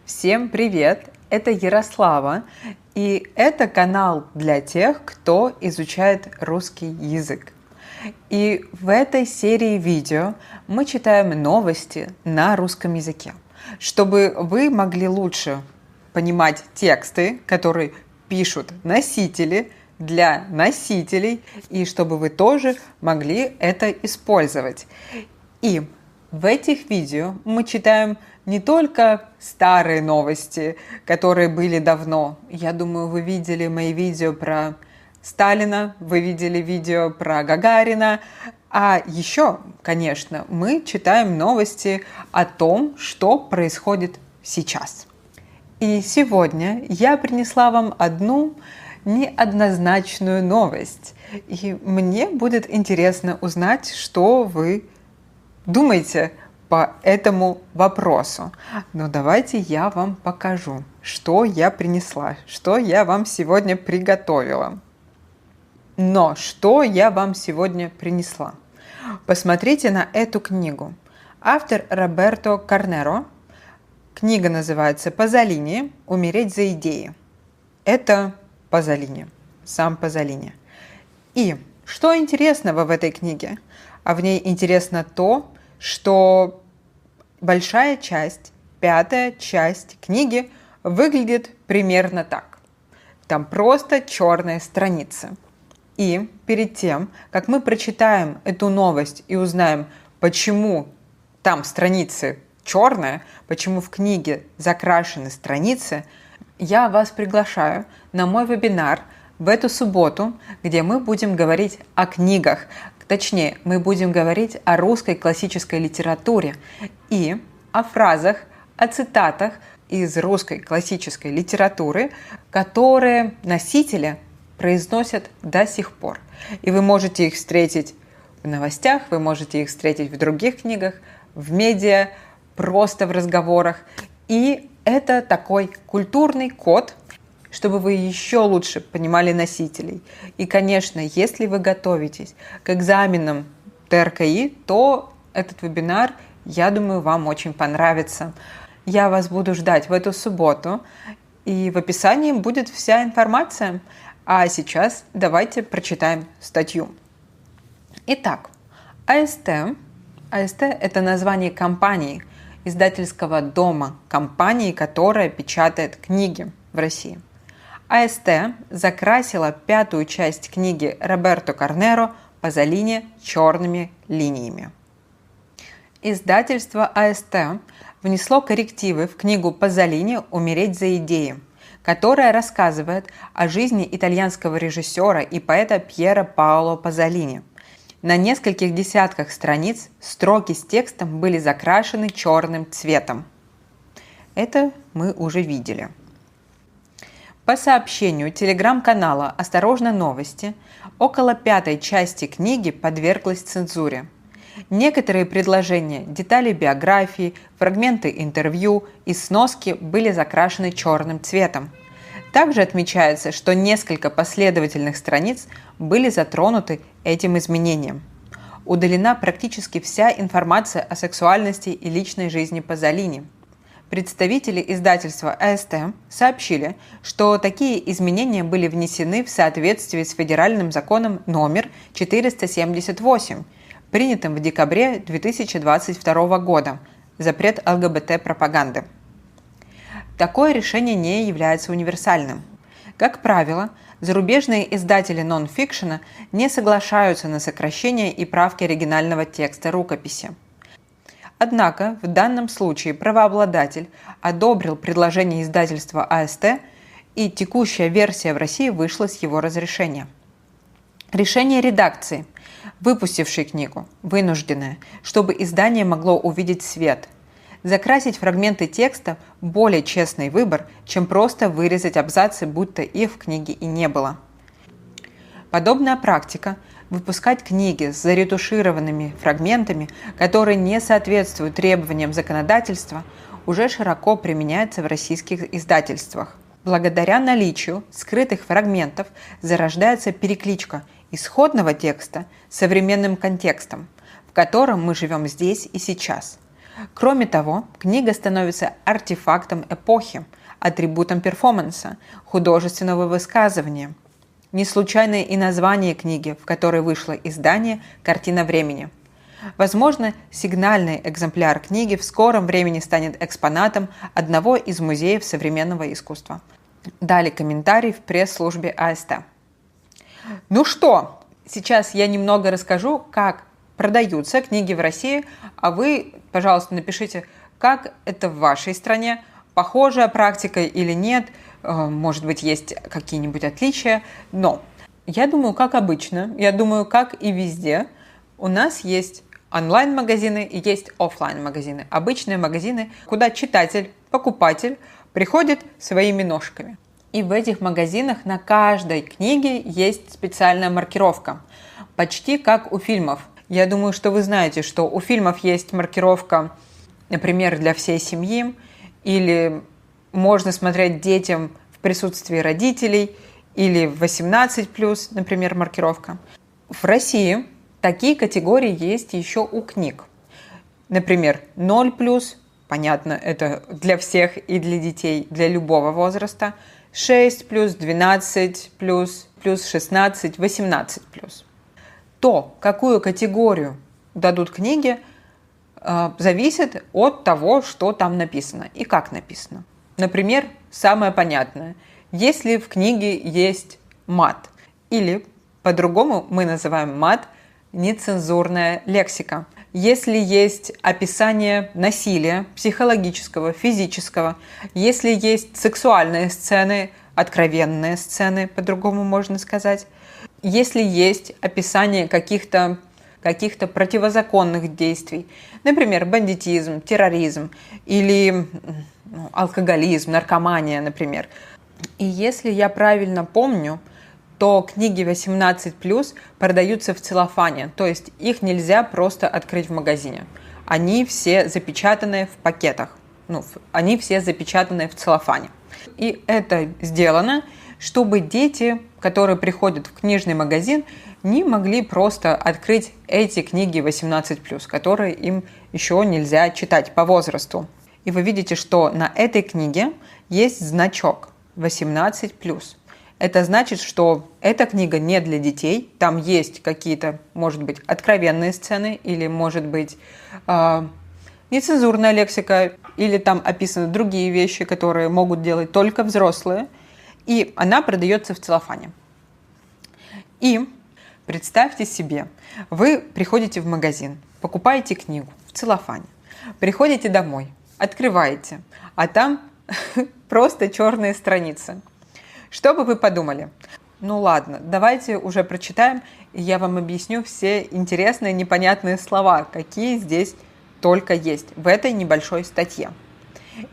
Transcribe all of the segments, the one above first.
Всем привет! Это Ярослава, и это канал для тех, кто изучает русский язык. И в этой серии видео мы читаем новости на русском языке, чтобы вы могли лучше понимать тексты, которые пишут носители для носителей, и чтобы вы тоже могли это использовать. И в этих видео мы читаем не только старые новости, которые были давно. Я думаю, вы видели мои видео про Сталина, вы видели видео про Гагарина. А еще, конечно, мы читаем новости о том, что происходит сейчас. И сегодня я принесла вам одну неоднозначную новость. И мне будет интересно узнать, что вы думаете по этому вопросу. Но давайте я вам покажу, что я принесла, что я вам сегодня приготовила. Но что я вам сегодня принесла? Посмотрите на эту книгу. Автор Роберто Карнеро. Книга называется «Пазолини. Умереть за идеи». Это Пазолини, сам Пазолини. И что интересного в этой книге? А в ней интересно то, что большая часть, пятая часть книги выглядит примерно так. Там просто черные страницы. И перед тем, как мы прочитаем эту новость и узнаем, почему там страницы черные, почему в книге закрашены страницы, я вас приглашаю на мой вебинар в эту субботу, где мы будем говорить о книгах. Точнее, мы будем говорить о русской классической литературе и о фразах, о цитатах из русской классической литературы, которые носители произносят до сих пор. И вы можете их встретить в новостях, вы можете их встретить в других книгах, в медиа, просто в разговорах. И это такой культурный код, чтобы вы еще лучше понимали носителей. И, конечно, если вы готовитесь к экзаменам ТРКИ, то этот вебинар, я думаю, вам очень понравится. Я вас буду ждать в эту субботу, и в описании будет вся информация. А сейчас давайте прочитаем статью. Итак, АСТ. АСТ – это название компании, издательского дома, компании, которая печатает книги в России. АСТ закрасила пятую часть книги Роберто Карнеро «Пазолини» черными линиями. Издательство АСТ внесло коррективы в книгу «Пазолини. Умереть за идеи», которая рассказывает о жизни итальянского режиссера и поэта Пьера Паоло Пазолини. На нескольких десятках страниц строки с текстом были закрашены черным цветом. Это мы уже видели. По сообщению телеграм-канала «Осторожно, новости», около пятой части книги подверглась цензуре. Некоторые предложения, детали биографии, фрагменты интервью и сноски были закрашены черным цветом. Также отмечается, что несколько последовательных страниц были затронуты этим изменением. Удалена практически вся информация о сексуальности и личной жизни Пазолини. Представители издательства АСТ сообщили, что такие изменения были внесены в соответствии с федеральным законом номер 478, принятым в декабре 2022 года, запрет ЛГБТ-пропаганды. Такое решение не является универсальным. Как правило, зарубежные издатели нон-фикшена не соглашаются на сокращение и правки оригинального текста рукописи. Однако в данном случае правообладатель одобрил предложение издательства АСТ, и текущая версия в России вышла с его разрешения. Решение редакции, выпустившей книгу, вынужденное, чтобы издание могло увидеть свет. Закрасить фрагменты текста – более честный выбор, чем просто вырезать абзацы, будто их в книге и не было. Подобная практика – выпускать книги с заретушированными фрагментами, которые не соответствуют требованиям законодательства, уже широко применяется в российских издательствах. Благодаря наличию скрытых фрагментов зарождается перекличка исходного текста с современным контекстом, в котором мы живем здесь и сейчас. Кроме того, книга становится артефактом эпохи, атрибутом перформанса, художественного высказывания. Не случайное и название книги, в которой вышло издание «Картина времени». Возможно, сигнальный экземпляр книги в скором времени станет экспонатом одного из музеев современного искусства. Дали комментарий в пресс-службе АСТ. Ну что, сейчас я немного расскажу, как продаются книги в России, а вы, пожалуйста, напишите, как это в вашей стране, похожая практика или нет, может быть, есть какие-нибудь отличия, но я думаю, как обычно, я думаю, как и везде, у нас есть онлайн-магазины и есть офлайн-магазины, обычные магазины, куда читатель, покупатель приходит своими ножками. И в этих магазинах на каждой книге есть специальная маркировка, почти как у фильмов. Я думаю, что вы знаете, что у фильмов есть маркировка, например, для всей семьи, или можно смотреть детям в присутствии родителей, или 18+, например, маркировка. В России такие категории есть еще у книг. Например, 0+, понятно, это для всех и для детей, для любого возраста, 6+, 12+, плюс 16, 18+. То, какую категорию дадут книги, зависит от того, что там написано и как написано. Например, самое понятное, если в книге есть мат, или по-другому мы называем мат нецензурная лексика. Если есть описание насилия психологического, физического, если есть сексуальные сцены, откровенные сцены, по-другому можно сказать, если есть описание каких-то противозаконных действий, например, бандитизм, терроризм или алкоголизм, наркомания, например. И если я правильно помню, то книги 18+ продаются в целлофане, то есть их нельзя просто открыть в магазине. Они все запечатаны в пакетах, они все запечатаны в целлофане. И это сделано, чтобы дети, которые приходят в книжный магазин, не могли просто открыть эти книги 18+, которые им еще нельзя читать по возрасту. И вы видите, что на этой книге есть значок 18+. Это значит, что эта книга не для детей, там есть какие-то, может быть, откровенные сцены, или, может быть, нецензурная лексика, или там описаны другие вещи, которые могут делать только взрослые, и она продается в целлофане. И представьте себе, вы приходите в магазин, покупаете книгу в целлофане, приходите домой, открываете, а там просто черные страницы. Что бы вы подумали? Ну ладно, давайте уже прочитаем, и я вам объясню все интересные, непонятные слова, какие здесь только есть в этой небольшой статье.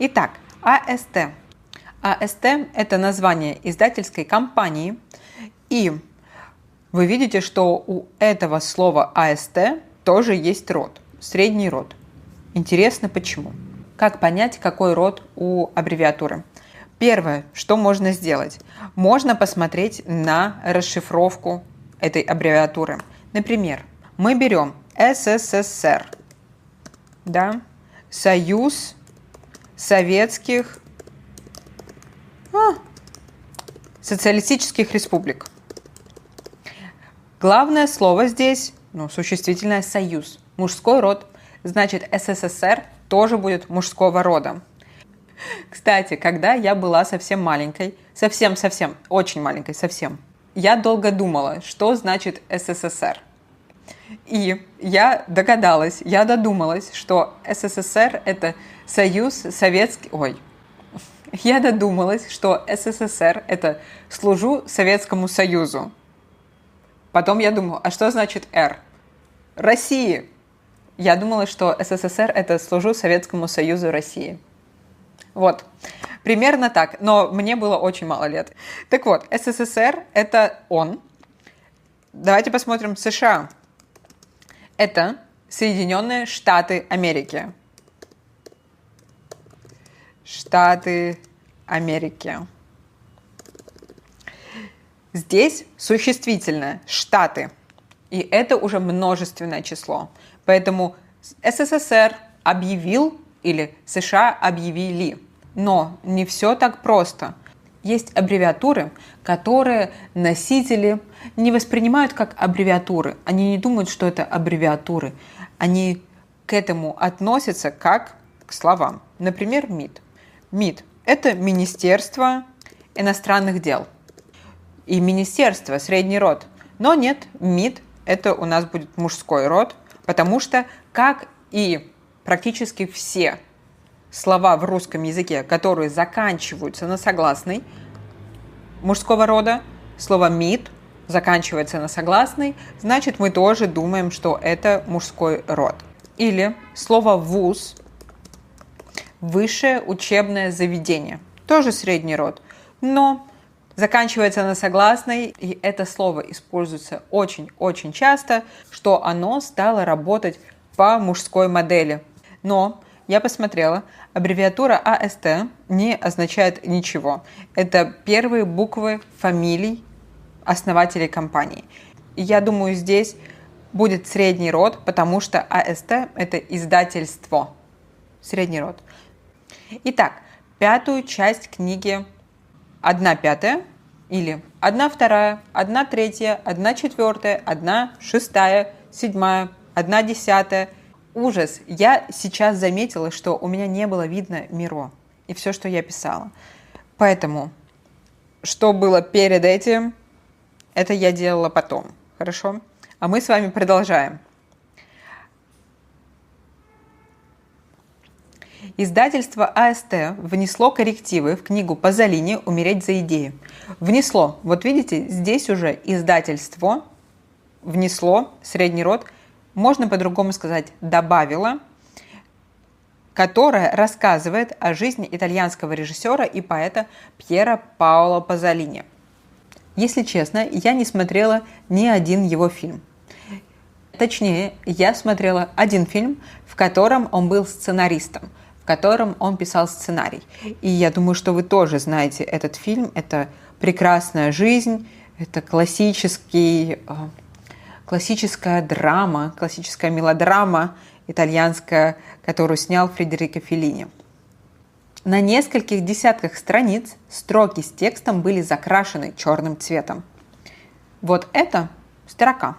Итак, АСТ. АСТ – это название издательской компании, и вы видите, что у этого слова АСТ тоже есть род, средний род. Интересно, почему? Как понять, какой род у аббревиатуры? Первое, что можно сделать, можно посмотреть на расшифровку этой аббревиатуры. Например, мы берем СССР, да, Союз Советских Социалистических Республик. Главное слово здесь, существительное «союз», мужской род, значит СССР тоже будет мужского рода. Кстати, когда я была совсем маленькой, совсем, очень маленькой, совсем, я долго думала, что значит СССР. И я додумалась, что СССР – это Союз Советский... Я додумалась, что СССР – это «служу Советскому Союзу». Потом я думала, а что значит «Р»? России. Я думала, что СССР – это «служу Советскому Союзу России». Вот, примерно так, но мне было очень мало лет. Так вот, СССР – это он. Давайте посмотрим США. Это Соединенные Штаты Америки. Штаты Америки. Здесь существительное «штаты», и это уже множественное число. Поэтому СССР объявил или США объявили. Но не все так просто. Есть аббревиатуры, которые носители не воспринимают как аббревиатуры. Они не думают, что это аббревиатуры. Они к этому относятся как к словам. Например, МИД. МИД – это Министерство иностранных дел. И министерство – средний род. Но нет, МИД – это у нас будет мужской род, потому что, как и практически все слова в русском языке, которые заканчиваются на согласный мужского рода, слово «мид» заканчивается на согласный, значит, мы тоже думаем, что это мужской род. Или слово «вуз» – высшее учебное заведение, тоже средний род, но заканчивается на согласный, и это слово используется очень-очень часто, что оно стало работать по мужской модели. Но я посмотрела, аббревиатура АСТ не означает ничего. Это первые буквы фамилий основателей компании. И я думаю, здесь будет средний род, потому что АСТ – это издательство. Средний род. Итак, пятую часть книги 1/5 или 1/2, 1/3, 1/4, 1/6, 7, 1/10. Ужас! Я сейчас заметила, что у меня не было видно Миро и все, что я писала. Поэтому, что было перед этим, это я делала потом. Хорошо? А мы с вами продолжаем. Издательство АСТ внесло коррективы в книгу Пазолини «Умереть за идею». Внесло. Вот видите, здесь уже издательство внесло, средний род, можно по-другому сказать, добавило, которое рассказывает о жизни итальянского режиссера и поэта Пьера Паоло Пазолини. Если честно, я не смотрела ни один его фильм. Точнее, я смотрела один фильм, в котором он был сценаристом, в котором он писал сценарий. И я думаю, что вы тоже знаете этот фильм. Это «Прекрасная жизнь», это классическая драма, классическая мелодрама итальянская, которую снял Федерико Феллини. На нескольких десятках страниц строки с текстом были закрашены черным цветом. Вот это строка.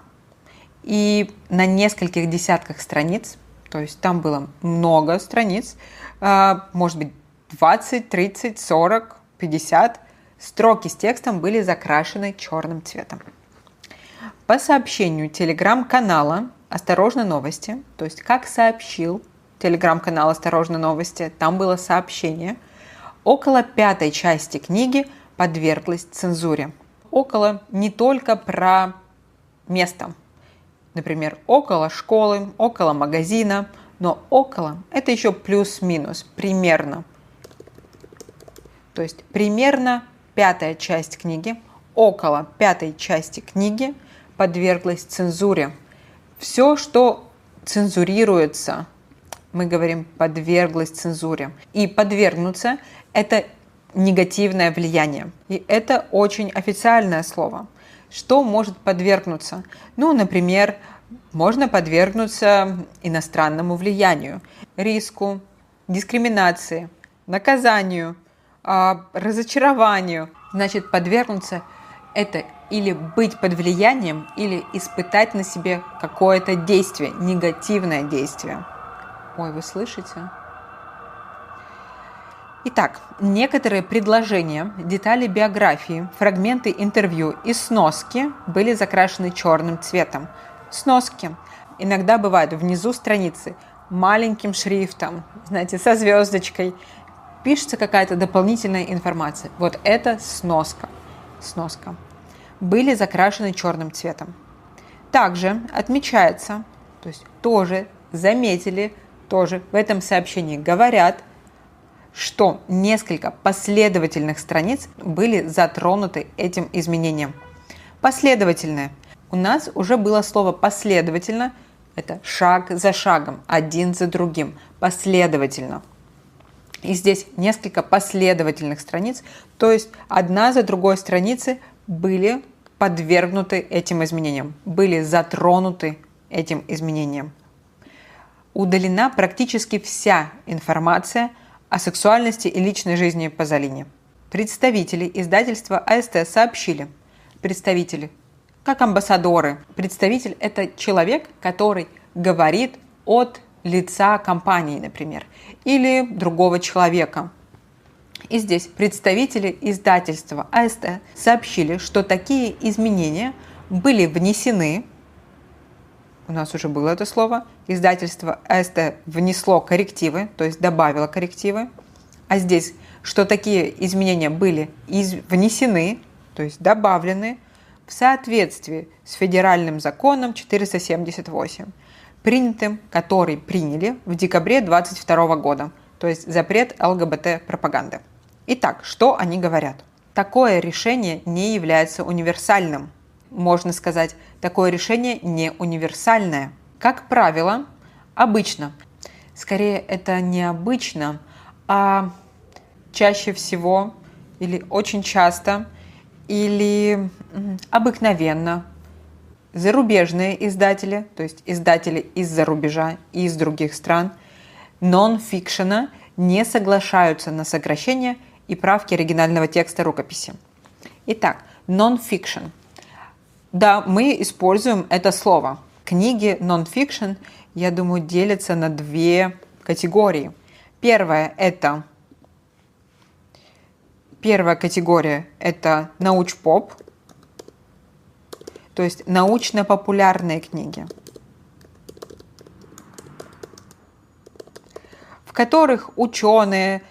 И на нескольких десятках страниц, то есть там было много страниц, может быть 20, 30, 40, 50, строки с текстом были закрашены черным цветом. По сообщению телеграм-канала «Осторожно, новости», то есть как сообщил телеграм-канал «Осторожно, новости», там было сообщение, около 5-й части книги подверглась цензуре. Около не только про место, например, около школы, около магазина, но около – это еще плюс-минус, примерно. То есть примерно 5-я часть книги, около 5-й части книги подверглась цензуре. Все, что цензурируется, мы говорим подверглась цензуре. И подвергнуться – это негативное влияние. И это очень официальное слово. Что может подвергнуться? Ну, например, можно подвергнуться иностранному влиянию, риску, дискриминации, наказанию, разочарованию. Значит, подвергнуться – это или быть под влиянием, или испытать на себе какое-то действие, негативное действие. Ой, вы слышите? Итак, некоторые предложения, детали биографии, фрагменты интервью и сноски были закрашены черным цветом. Сноски иногда бывают внизу страницы маленьким шрифтом, знаете, со звездочкой. Пишется какая-то дополнительная информация. Вот это сноска. Сноска. Были закрашены черным цветом. Также отмечается, то есть тоже заметили, тоже в этом сообщении говорят, что несколько последовательных страниц были затронуты этим изменением. Последовательное. У нас уже было слово «последовательно». Это шаг за шагом, один за другим, последовательно. И здесь несколько последовательных страниц, то есть одна за другой страницы были подвергнуты этим изменениям, были затронуты этим изменением. удалена практически вся информация о сексуальности и личной жизни Пазолини. Представители издательства АСТ сообщили, представители, как амбассадоры. Представитель – это человек, который говорит от лица компании, например, или другого человека. И здесь представители издательства АСТ сообщили, что такие изменения были внесены, у нас уже было это слово, издательство АСТ внесло коррективы, то есть добавило коррективы, а здесь, что такие изменения были внесены, то есть добавлены в соответствии с федеральным законом 478, который приняли в декабре 2022 года, то есть запрет ЛГБТ-пропаганды. Итак, что они говорят? Такое решение не является универсальным. Можно сказать, такое решение не универсальное. Как правило, обычно, скорее это не обычно, а чаще всего или очень часто, или обыкновенно зарубежные издатели, то есть издатели из-за рубежа и из других стран, нон-фикшена не соглашаются на сокращение и правки оригинального текста рукописи. Итак, non-fiction. Да, мы используем это слово. Книги non-fiction, я думаю, делятся на две категории. Первая категория – это науч-поп, то есть научно-популярные книги, в которых ученые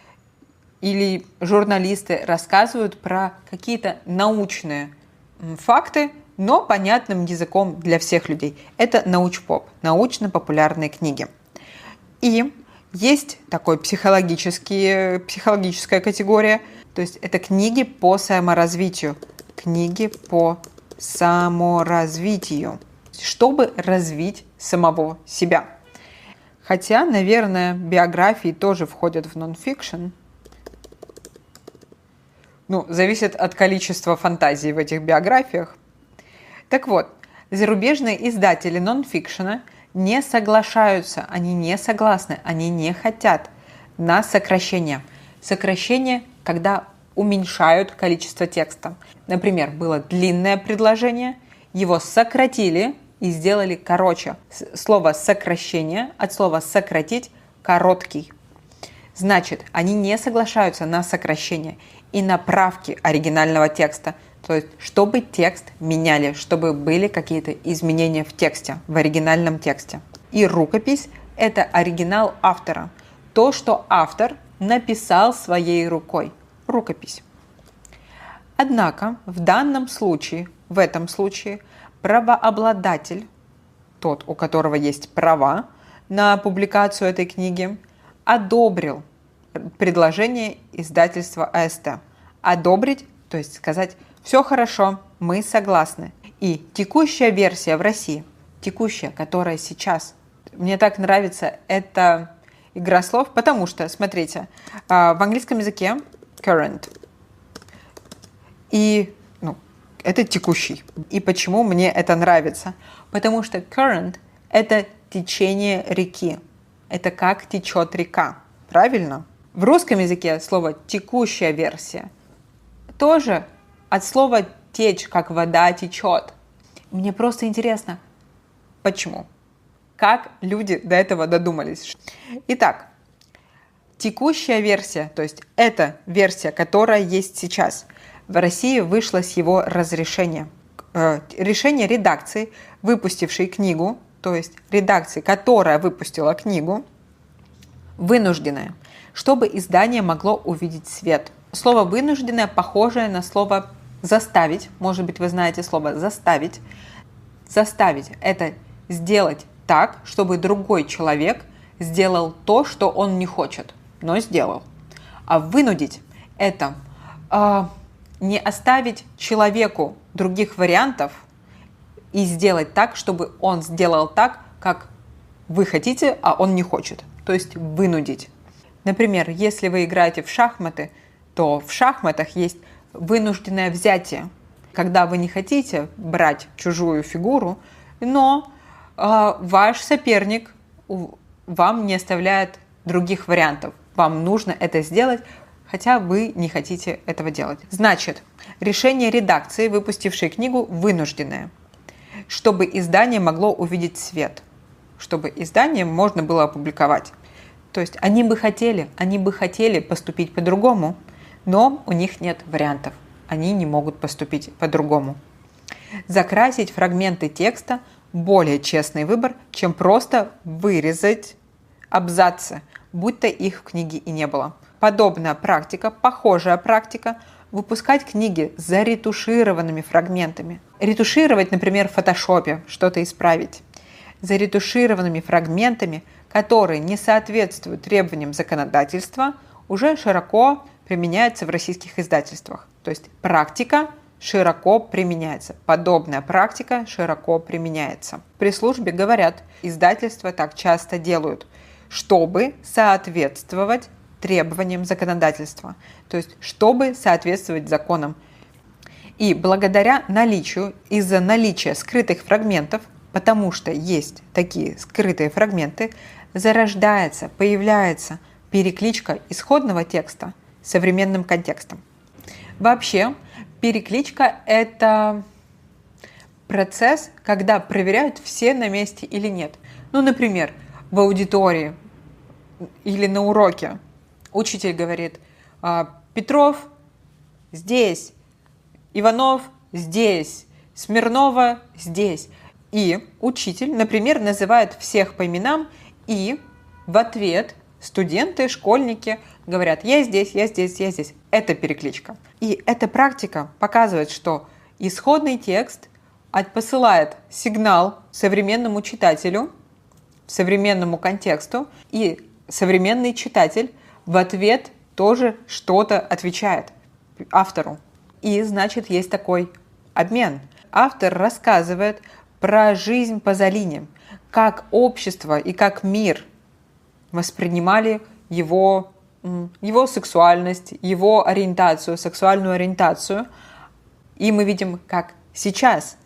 или журналисты рассказывают про какие-то научные факты, но понятным языком для всех людей. Это науч-поп, научно-популярные книги. И есть такой психологическая категория, то есть это книги по саморазвитию. Книги по саморазвитию, чтобы развить самого себя. Хотя, наверное, биографии тоже входят в нон-фикшн. Зависит от количества фантазий в этих биографиях. Так вот, зарубежные издатели нон-фикшена не соглашаются, они не согласны, они не хотят на сокращение. Сокращение, когда уменьшают количество текста. Например, было длинное предложение, его сократили и сделали короче. Слово «сокращение» от слова «сократить» – «короткий». Значит, они не соглашаются на сокращение и на правки оригинального текста, то есть чтобы текст меняли, чтобы были какие-то изменения в тексте, в оригинальном тексте. И рукопись – это оригинал автора, то, что автор написал своей рукой. Рукопись. Однако в этом случае правообладатель, тот, у которого есть права на публикацию этой книги, одобрил предложение издательства АСТ. Одобрить, то есть сказать: все хорошо, мы согласны. И текущая версия в России, которая сейчас, мне так нравится эта игра слов, потому что, смотрите, в английском языке current, и это текущий. И почему мне это нравится? Потому что current – это течение реки. Это как течет река. Правильно? В русском языке слово «текущая версия» тоже от слова «течь», как вода течет. Мне просто интересно, почему? Как люди до этого додумались? Итак, текущая версия, то есть эта версия, которая есть сейчас, в России вышла с его разрешения. Решение редакции, выпустившей книгу, то есть редакции, которая выпустила книгу, вынужденное, чтобы издание могло увидеть свет. Слово «вынужденное» похожее на слово «заставить». Может быть, вы знаете слово «заставить». Заставить – это сделать так, чтобы другой человек сделал то, что он не хочет, но сделал. А вынудить – это не оставить человеку других вариантов и сделать так, чтобы он сделал так, как вы хотите, а он не хочет. То есть вынудить. Например, если вы играете в шахматы, то в шахматах есть вынужденное взятие, когда вы не хотите брать чужую фигуру, но ваш соперник вам не оставляет других вариантов. Вам нужно это сделать, хотя вы не хотите этого делать. Значит, решение редакции, выпустившей книгу, вынужденное, чтобы издание могло увидеть свет, чтобы издание можно было опубликовать. То есть они бы хотели поступить по-другому, но у них нет вариантов. Они не могут поступить по-другому. Закрасить фрагменты текста – более честный выбор, чем просто вырезать абзацы, будто их в книге и не было. Подобная практика, похожая практика – выпускать книги с заретушированными фрагментами. Ретушировать, например, в фотошопе, что-то исправить. Заретушированными фрагментами, которые не соответствуют требованиям законодательства, уже широко применяется в российских издательствах. То есть практика широко применяется. Подобная практика широко применяется. При службе говорят, издательства так часто делают, чтобы соответствовать требованиям законодательства. То есть, чтобы соответствовать законам. И благодаря наличию, из-за наличия скрытых фрагментов, потому что есть такие скрытые фрагменты, зарождается, появляется перекличка исходного текста современным контекстом. Вообще, перекличка – это процесс, когда проверяют, все на месте или нет. Ну, например, в аудитории или на уроке учитель говорит: Петров здесь, Иванов здесь, Смирнова здесь. И учитель, например, называет всех по именам, и в ответ студенты, школьники говорят: я здесь, я здесь, я здесь. Это перекличка. И эта практика показывает, что исходный текст посылает сигнал современному читателю, современному контексту, и современный читатель в ответ тоже что-то отвечает автору. И, значит, есть такой обмен. Автор рассказывает про жизнь Пазолини, как общество и как мир воспринимали его сексуальность, его ориентацию, сексуальную ориентацию. И мы видим, как сейчас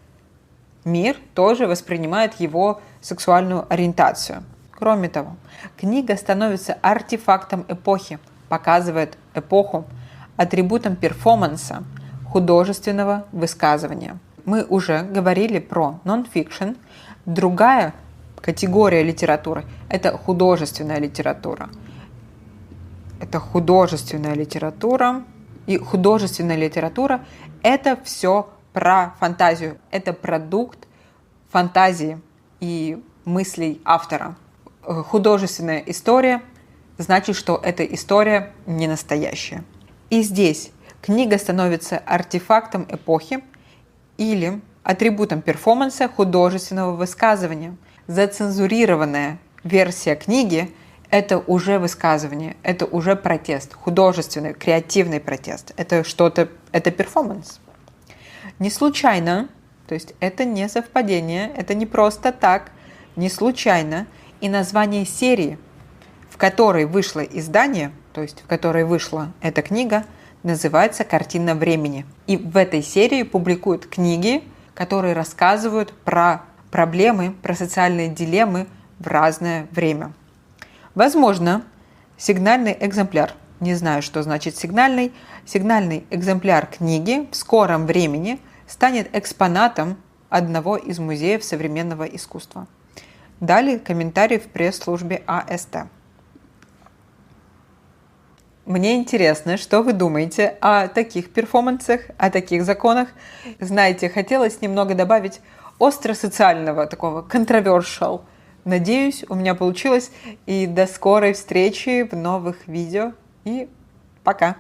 мир тоже воспринимает его сексуальную ориентацию. Кроме того, книга становится артефактом эпохи, показывает эпоху, атрибутом перформанса, художественного высказывания. Мы уже говорили про нон-фикшн. Другая категория литературы – это художественная литература. Это художественная литература. И художественная литература – это все про фантазию. Это продукт фантазии и мыслей автора. Художественная история значит, что эта история не настоящая. И здесь книга становится артефактом эпохи или атрибутом перформанса художественного высказывания. Зацензурированная версия книги – это уже высказывание, это уже протест, художественный, креативный протест. Это что-то, это перформанс. Не случайно, то есть это не совпадение, это не просто так, не случайно. И название серии, в которой вышло издание, то есть в которой вышла эта книга, называется «Картина времени». И в этой серии публикуют книги, которые рассказывают про проблемы, про социальные дилеммы в разное время. Возможно, сигнальный экземпляр, не знаю, что значит сигнальный экземпляр книги в скором времени станет экспонатом одного из музеев современного искусства. Далее комментарий в пресс-службе АСТ. Мне интересно, что вы думаете о таких перформансах, о таких законах. Знаете, хотелось немного добавить остро-социального, такого controversial. Надеюсь, у меня получилось. И до скорой встречи в новых видео. И пока!